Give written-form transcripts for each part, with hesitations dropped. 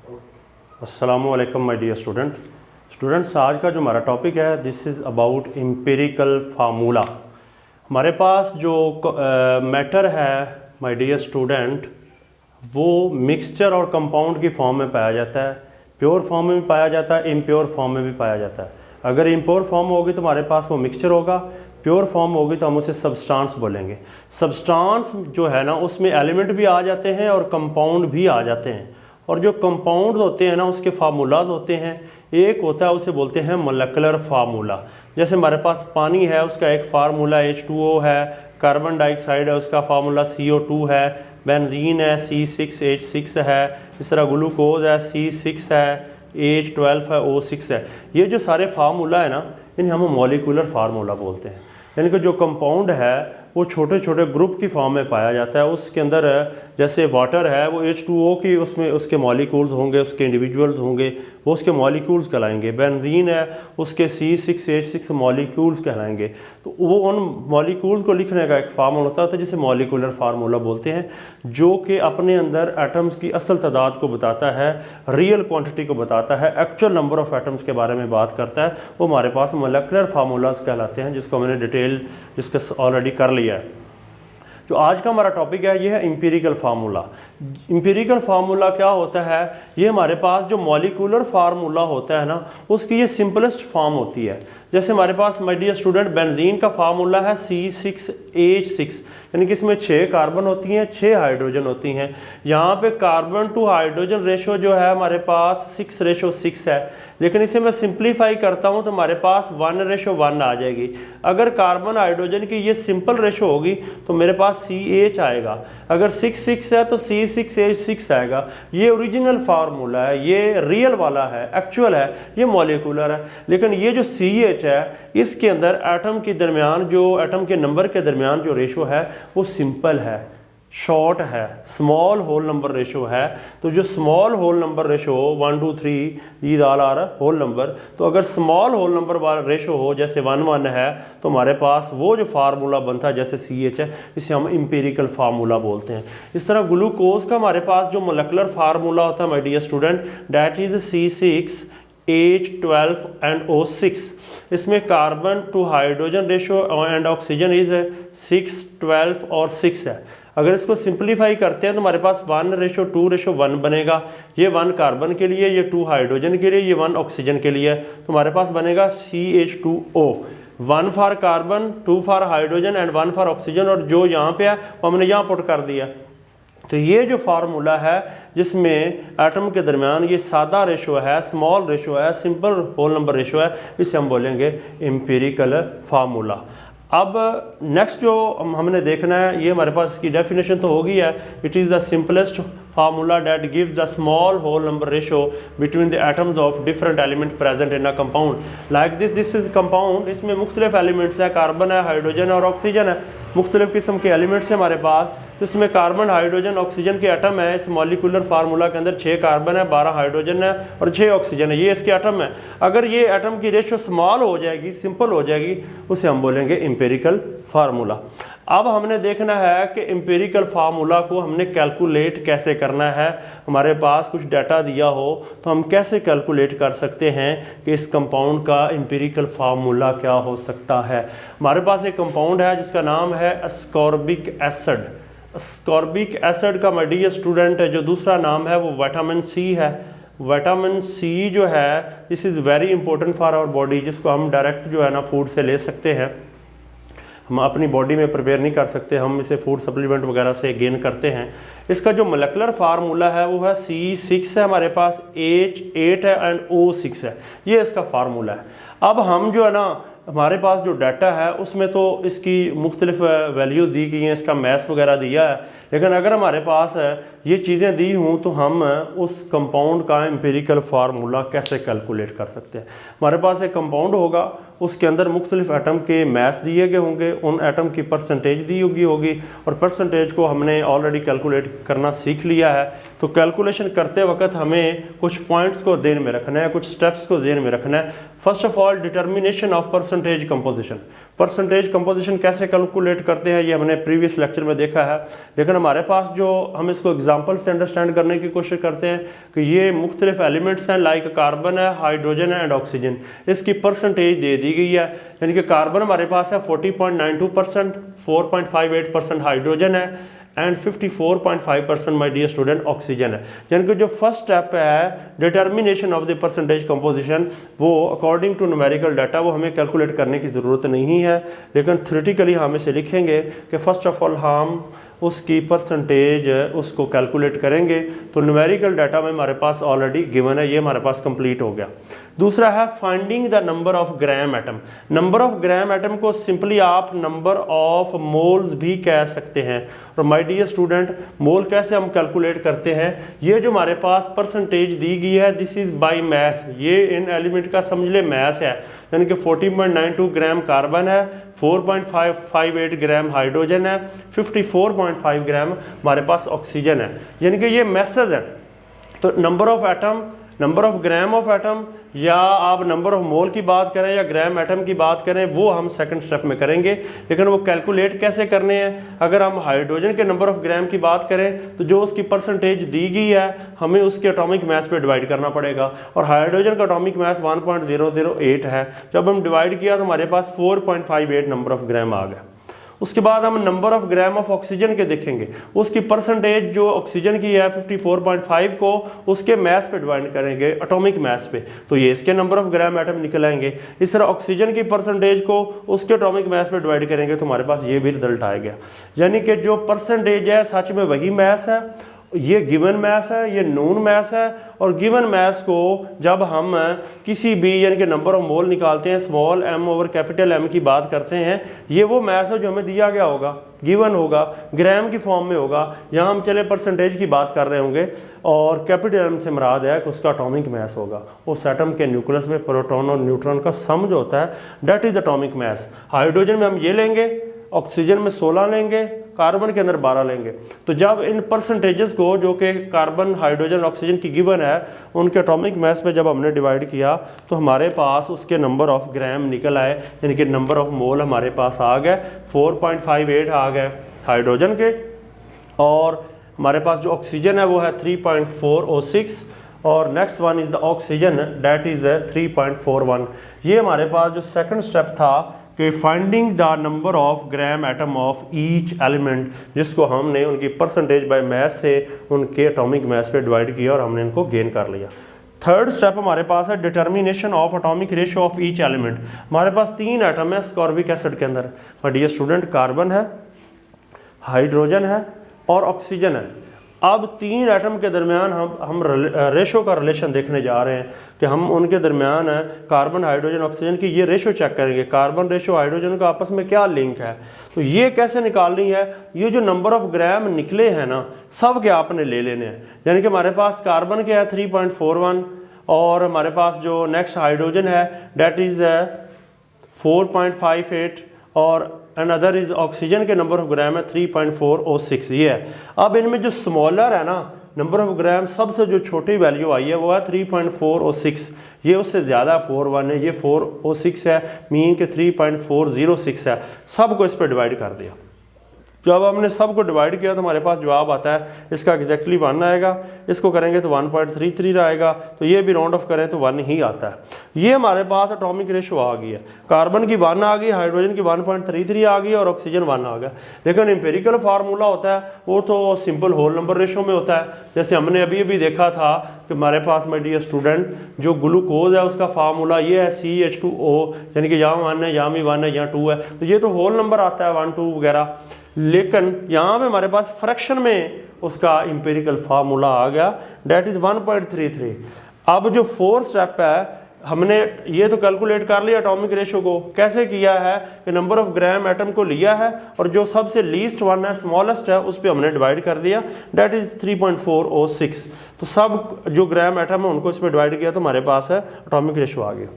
अस्सलामु अलैकुम my dear students, आज का जो हमारा टॉपिक है this is about empirical formula. हमारे पास जो मैटर है माय डियर स्टूडेंट, वो मिक्सचर और कंपाउंड की फॉर्म में पाया जाता है। प्योर फॉर्म में भी पाया जाता है, इम्प्योर फॉर्म में भी पाया जाता है। अगर इम्प्योर फॉर्म होगी तो हमारे पास वो मिक्सचर होगा, प्योर फॉर्म होगी तो हम उसे सब्सटेंस बोलेंगे। सब्सटेंस जो है ना, उसमें एलिमेंट भी आ जाते हैं और कंपाउंड भी आ जाते हैं। और जो कंपाउंड होते हैं ना, उसके फार्मूलाज होते हैं। एक होता है, उसे बोलते हैं मोलेकुलर फार्मूला। जैसे हमारे पास पानी है, उसका एक फार्मूला H2O है, कार्बन डाइऑक्साइड है, उसका फार्मूला CO2 है, बेंजीन है C6H6 है, इस तरह ग्लूकोज है C6 है, H12 है, O6 है। ये जो सारे फार्मूला है ना, इन्हें हम मॉलिक्यूलर फार्मूला बोलते हैं। यानी कि जो कंपाउंड है वो छोटे छोटे ग्रुप की फॉर्म में पाया जाता है। उसके अंदर जैसे वाटर है, वो H2O की उसमें उसके मॉलिक्यूल्स होंगे, उसके इंडिविजुअल्स होंगे, वो उसके मॉलिक्यूल्स कहलाएंगे। बेंजीन है, उसके C6H6 मॉलिक्यूल्स कहलाएंगे। तो वो उन मॉलिक्यूल्स को लिखने का एक फार्मूला होता है जिसे मॉलिक्यूलर फार्मूला बोलते हैं, जो कि अपने अंदर एटम्स की असल तादाद को बताता है, रियल क्वांटिटी को बताता है, एक्चुअल नंबर ऑफ एटम्स के बारे में बात करता है। वो हमारे पास मोलेकुलर फार्मूलाज कहलाते हैं, जिसको मैंने डिटेल डिस्कस ऑलरेडी कर लिया है। जो आज का हमारा टॉपिक है, ये है एम्पिरिकल फार्मूला। एम्पिरिकल फार्मूला क्या होता है? ये हमारे पास जो मॉलिक्यूलर फार्मूला होता है ना, उसकी ये सिंपलेस्ट फॉर्म होती है। जैसे हमारे पास माय डियर स्टूडेंट, बेंजीन का फार्मूला है C6H6, यानी कि इसमें 6 कार्बन होती हैं, 6 हाइड्रोजन होती हैं। यहाँ पे कार्बन टू हाइड्रोजन रेशो जो है हमारे पास 6:6 है, लेकिन इसे मैं सिंप्लीफाई करता हूँ तो हमारे पास 1:1 आ जाएगी। अगर कार्बन हाइड्रोजन की ये सिंपल रेशो होगी तो मेरे पास CH आएगा। अगर 6:6 है तो C6H6 आएगा। ये ओरिजिनल फार्मूला है, ये रियल वाला है, एक्चुअल है, ये मॉलिक्यूलर है। लेकिन ये जो CH है, इसके अंदर एटम के दरमियान, जो एटम के नंबर के दरमियान जो रेशो है वो सिंपल है, शॉर्ट है, स्मॉल होल नंबर रेशो है। तो जो small whole number ratio 1 2 3 these all are whole number, तो अगर स्मॉल होल नंबर वाला रेशो हो, जैसे 1 1 है, तो हमारे पास वो जो फार्मूला बनता है जैसे CH है, इसे हम एम्पिरिकल फार्मूला बोलते हैं। इस तरह ग्लूकोज का हमारे पास जो मोलेकुलर फार्मूला होता है my dear student, that is C6H12 and O6। इसमें carbon to hydrogen ratio and oxygen is 6 12 और 6 है। अगर इसको सिंप्लीफाई करते हैं तो हमारे पास 1:2:1 बनेगा। ये 1 कार्बन के लिए, ये 2 हाइड्रोजन के लिए, ये 1 ऑक्सीजन के लिए। तो हमारे पास बनेगा CH2O, 1 for carbon, 2 for hydrogen and 1 for oxygen. और जो यहाँ पे है वो हमने यहाँ पुट कर दिया। तो ये जो फार्मूला है, जिसमें एटम के दरमियान ये सादा रेशो है, स्मॉल रेशो है, सिंपल होल नंबर रेशो है, इसे हम बोलेंगे एम्पिरिकल फार्मूला। अब नेक्स्ट जो हमने देखना है, ये हमारे पास इसकी डेफिनेशन तो होगी है। It is the simplest formula that gives the small whole number ratio between the atoms of different element present in a compound like this is compound. इसमें मुख्तलिफ एलिमेंट्स है, कार्बन है, हाइड्रोजन है और ऑक्सीजन है। मुख्तलिफ किस्म के एलिमेंट्स हैं हमारे पास, जिसमें कार्बन, हाइड्रोजन, ऑक्सीजन के एटम है। इस मॉलिक्यूलर फार्मूला के अंदर 6 कार्बन है, 12 हाइड्रोजन है और 6 ऑक्सीजन है। ये इसके एटम है। अगर ये एटम की रेशो स्मॉल हो जाएगी, सिंपल हो जाएगी, उसे हम बोलेंगे एम्पिरिकल फार्मूला। अब हमने देखना है कि एम्पिरिकल फार्मूला को हमने कैलकुलेट कैसे करना है। हमारे पास कुछ डाटा दिया हो तो हम कैसे कैलकुलेट कर सकते हैं कि इस कंपाउंड का एम्पिरिकल फार्मूला क्या हो सकता है। हमारे पास एक कंपाउंड है जिसका नाम है अस्कॉर्बिक एसिड। अस्कॉर्बिक एसिड का माय डियर स्टूडेंट जो दूसरा नाम है वो विटामिन C है। विटामिन C जो है, this is very important for our body, जिसको हम डायरेक्ट जो है ना फूड से ले सकते हैं। हम अपनी बॉडी में प्रिपेयर नहीं कर सकते, हम इसे फूड सप्लीमेंट वगैरह से गेन करते हैं। इसका जो मोलेकुलर फार्मूला है वो है C6 है, हमारे पास H8 है एंड O6 है। ये इसका फार्मूला है। अब हम जो है ना, हमारे पास जो डाटा है उसमें तो इसकी मुख्तलिफ वैल्यूज दी गई हैं, इसका मैथ वगैरह दिया है। लेकिन अगर हमारे पास ये चीज़ें दी हों तो हम उस कंपाउंड का एम्पिरिकल फार्मूला कैसे कैलकुलेट कर सकते हैं। हमारे पास एक कंपाउंड होगा, उसके अंदर मुख्तलिफ एटम के मैथ्स दिए गए होंगे, उन एटम की परसेंटेज दी होगी और परसेंटेज को हमने ऑलरेडी कैलकुलेट करना सीख लिया है। तो कैलकुलेशन करते वक्त हमें कुछ पॉइंट्स को ध्यान में रखना है, कुछ स्टेप्स को ध्यान में रखना है। First of all, determination of percentage composition. Percentage composition कैसे कैलकुलेट करते हैं ये हमने प्रीवियस लेक्चर में देखा है, लेकिन हमारे पास जो हम इसको एग्जांपल से अंडरस्टैंड करने की कोशिश करते हैं कि ये मुख्तलिफ एलिमेंट्स हैं, लाइक कार्बन है, हाइड्रोजन है एंड ऑक्सीजन, इसकी परसेंटेज दे दी गई है। यानी कि कार्बन हमारे पास है 40.92%, 4.58% हाइड्रोजन है and 54.5% my dear student oxygen है। यानी कि जो फर्स्ट स्टेप है determination of the percentage composition, वो अकॉर्डिंग टू न्यूमेरिकल डाटा वो हमें कैलकुलेट करने की ज़रूरत नहीं है, लेकिन थ्योरेटिकली हम इसे लिखेंगे कि फ़र्स्ट ऑफ ऑल हम उसकी परसेंटेज उसको कैलकुलेट करेंगे। तो न्यूमेरिकल डाटा में हमारे पास ऑलरेडी गिवन है, ये हमारे पास कंप्लीट हो गया। दूसरा है finding the number of gram atom. Number of gram atom को सिंपली आप नंबर ऑफ मोल्स भी कह सकते हैं। और माय डियर स्टूडेंट, मोल कैसे हम कैलकुलेट करते हैं, ये जो हमारे पास परसेंटेज दी गई है दिस इज बाय मास, ये इन एलिमेंट का समझ ले मास है। यानी कि 40.92 ग्राम कार्बन है, 4.58 ग्राम हाइड्रोजन है, 54.5 ग्राम हमारे पास ऑक्सीजन है। यानी कि ये मैसेज है। तो number of atom, number of gram of atom, या आप नंबर ऑफ मोल की बात करें या ग्राम एटम की बात करें, वो हम सेकंड स्टेप में करेंगे। लेकिन वो कैलकुलेट कैसे करने हैं, अगर हम हाइड्रोजन के नंबर ऑफ ग्राम की बात करें तो जो उसकी परसेंटेज दी गई है हमें उसके एटॉमिक मास पे डिवाइड करना पड़ेगा, और हाइड्रोजन का एटॉमिक मास 1.008 है। जब हम डिवाइड किया तो हमारे पास 4.58 नंबर ऑफ ग्राम आ गया। उसके बाद हम number of gram of oxygen के देखेंगे, उसकी परसेंटेज जो ऑक्सीजन की है 54.5 को उसके मास पे डिवाइड करेंगे, एटॉमिक मास पे, तो ये इसके नंबर ऑफ ग्राम एटम निकल आएंगे। इस तरह ऑक्सीजन की परसेंटेज को उसके एटॉमिक मास पे डिवाइड करेंगे तो हमारे पास ये भी रिजल्ट आएगा। यानी कि जो परसेंटेज है सच में वही मास है, ये गिवन मास है, ये नोन मास है। और गिवन मास को जब हम किसी भी यानी कि नंबर ऑफ मोल निकालते हैं, small m over capital M की बात करते हैं, ये वो मास है जो हमें दिया गया होगा, गिवन होगा, ग्राम की फॉर्म में होगा। यहाँ हम चले परसेंटेज की बात कर रहे होंगे और कैपिटल M से मुराद है कि उसका एटॉमिक मास होगा। उस एटम के न्यूक्लियस में प्रोटॉन और न्यूट्रॉन का सम जो होता है that is atomic mass. Hydrogen में हम ये लेंगे, ऑक्सीजन में 16 लेंगे, कार्बन के अंदर 12 लेंगे। तो जब इन परसेंटेजेस को जो कि कार्बन, हाइड्रोजन, ऑक्सीजन की गिवन है उनके एटॉमिक मास पे जब हमने डिवाइड किया तो हमारे पास उसके नंबर ऑफ ग्राम निकल आए, यानी कि नंबर ऑफ मोल हमारे पास आ गए 4.58 आ गए हाइड्रोजन के, और हमारे पास जो ऑक्सीजन है वो है 3.406, और next one is the oxygen that is 3.41। ये हमारे पास जो सेकंड स्टेप था कि finding the number of gram atom of each element, जिसको हमने उनकी परसेंटेज बाय मास से उनके एटॉमिक मास पे डिवाइड किया और हमने इनको गेन कर लिया। थर्ड स्टेप हमारे पास है determination of atomic ratio of each element. हमारे पास 3 एटम है स्कॉर्बिक एसिड के अंदर, डियर स्टूडेंट, कार्बन है, हाइड्रोजन है और ऑक्सीजन है। अब 3 एटम के दरमियान हम रेशो का रिलेशन देखने जा रहे हैं कि हम उनके दरमियान कार्बन, हाइड्रोजन, ऑक्सीजन की ये रेशो चेक करेंगे, कार्बन रेशो हाइड्रोजन का आपस में क्या लिंक है। तो ये कैसे निकालनी है, ये जो नंबर ऑफ ग्राम निकले हैं ना सब के आपने ले लेने हैं। यानी कि हमारे पास कार्बन के है 3.41, और हमारे पास जो नेक्स्ट हाइड्रोजन है डेट इज 4.58, और अनदर इज ऑक्सीजन के नंबर ऑफ ग्राम है 3.406। ये है। अब इनमें जो स्मॉलर है ना नंबर ऑफ ग्राम, सबसे जो छोटी वैल्यू आई है वो है 3.406, ये उससे ज़्यादा 41 है, ये 406 है, मीन के 3.406 है। सबको इस पर डिवाइड कर दिया। जब हमने सबको डिवाइड किया तो हमारे पास जवाब आता है इसका एग्जैक्टली 1 आएगा, इसको करेंगे तो 1.33 आएगा, तो ये भी राउंड ऑफ करें तो 1 ही आता है। ये हमारे पास एटॉमिक रेशो आ गई है, कार्बन की 1 आ गई, हाइड्रोजन की 1.33 आ गई और ऑक्सीजन 1 आ गया। लेकिन एम्पिरिकल फार्मूला होता है वो तो सिंपल होल नंबर रेशो में होता है। जैसे हमने अभी अभी देखा था कि हमारे पास माय डियर स्टूडेंट जो ग्लूकोज है उसका फार्मूला ये है CH2O, यानी कि यहाँ 1 है, यहाँ भी 1 है, यहाँ 2 है, तो ये तो होल नंबर आता है 1, 2 वगैरह। लेकिन यहाँ पे हमारे पास फ्रैक्शन में उसका इंपेरिकल फार्मूला आ गया डेट इज 1.33। अब जो 4th स्टेप है हमने ये तो कैलकुलेट कर लिया एटॉमिक रेशो को, कैसे किया है कि नंबर ऑफ ग्राम एटम को लिया है और जो सबसे लीस्ट वन है, स्मॉलेस्ट है, उस पर हमने डिवाइड कर दिया डेट इज 3.406। तो सब जो ग्राम एटम है उनको इस पर डिवाइड किया तो हमारे पास है एटॉमिक रेशो आ गया।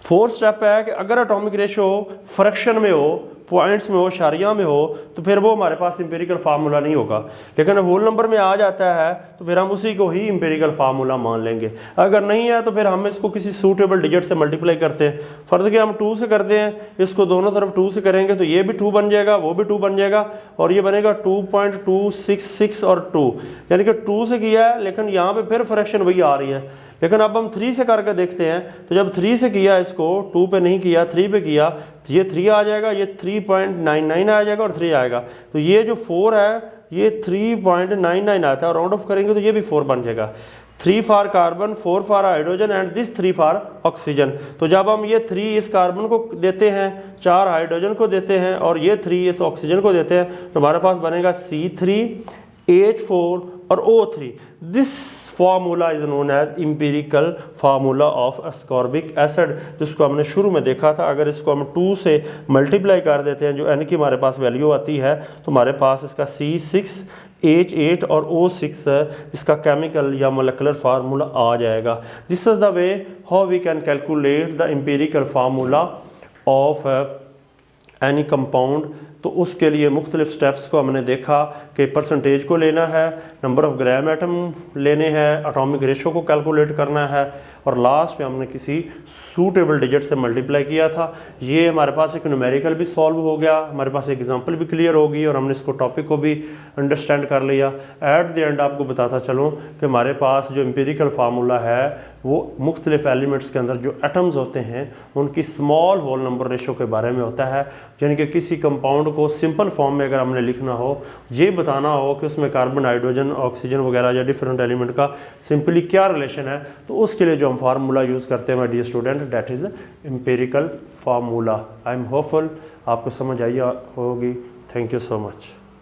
4th स्टेप है कि अगर एटॉमिक रेशो फ्रैक्शन में हो पॉइंट्स में हो, शारिया में हो, तो फिर वो हमारे पास इंपेरिकल फार्मूला नहीं होगा। लेकिन होल नंबर में आ जाता है तो फिर हम उसी को ही इंपेरिकल फार्मूला मान लेंगे। अगर नहीं है तो फिर हम इसको किसी सूटेबल डिजिट से मल्टीप्लाई करते हैं। फर्ज के हम 2 से करते हैं, इसको दोनों तरफ 2 से करेंगे तो ये भी 2 बन जाएगा, वो भी 2 बन जाएगा, और ये बनेगा 2.266 और 2, यानी कि 2 से किया है लेकिन यहाँ पे फिर फ्रैक्शन वही आ रही है। लेकिन अब हम 3 से करके देखते हैं, तो जब 3 से किया इसको, 2 पे नहीं किया, 3 पे किया, तो ये 3 आ जाएगा, ये 3.99 आ जाएगा और 3 आएगा। तो ये जो 4 है ये 3.99 आता है, और राउंड ऑफ करेंगे तो ये भी 4 बन जाएगा। 3 for carbon, 4 for hydrogen and this 3 for oxygen. तो जब हम ये 3 इस कार्बन को देते हैं, 4 हाइड्रोजन को देते हैं और ये 3 इस ऑक्सीजन को देते हैं, तो हमारे पास बनेगा C3H4 और O3। This formula is known as empirical formula of ascorbic acid, जिसको हमने शुरू में देखा था। अगर इसको हम 2 से मल्टीप्लाई कर देते हैं, जो N की हमारे पास वैल्यू आती है, तो हमारे पास इसका C6H8 और O6 इसका केमिकल या मोलेकुलर फार्मूला आ जाएगा। This is the way how we can calculate the empirical formula of any compound. तो उसके लिए मुख्तलिफ स्टेप्स को हमने देखा कि परसेंटेज को लेना है, नंबर ऑफ ग्राम एटम लेने हैं, एटॉमिक रेशो को कैलकुलेट करना है, और लास्ट में हमने किसी सूटेबल डिजिट से मल्टीप्लाई किया था। ये हमारे पास एक न्यूमेरिकल भी सॉल्व हो गया, हमारे पास एग्जांपल भी क्लियर होगी, और हमने इसको टॉपिक को भी अंडरस्टैंड कर लिया। एट द एंड आपको बताता चलूँ कि हमारे पास जो एम्पिरिकल फार्मूला है वो मुख्तलिफ एलिमेंट्स के अंदर जो एटम्स होते हैं उनकी स्मॉल होल नंबर रेशो के बारे में होता है। यानी कि किसी कंपाउंड को सिंपल फॉर्म में अगर हमने लिखना हो, ये बताना हो कि उसमें कार्बन, हाइड्रोजन, ऑक्सीजन वगैरह या डिफरेंट एलिमेंट का सिंपली क्या रिलेशन है, तो उसके लिए जो हम फार्मूला यूज़ करते हैं my dear student, that is empirical formula. I am hopeful आपको समझ आई होगी। Thank you so much.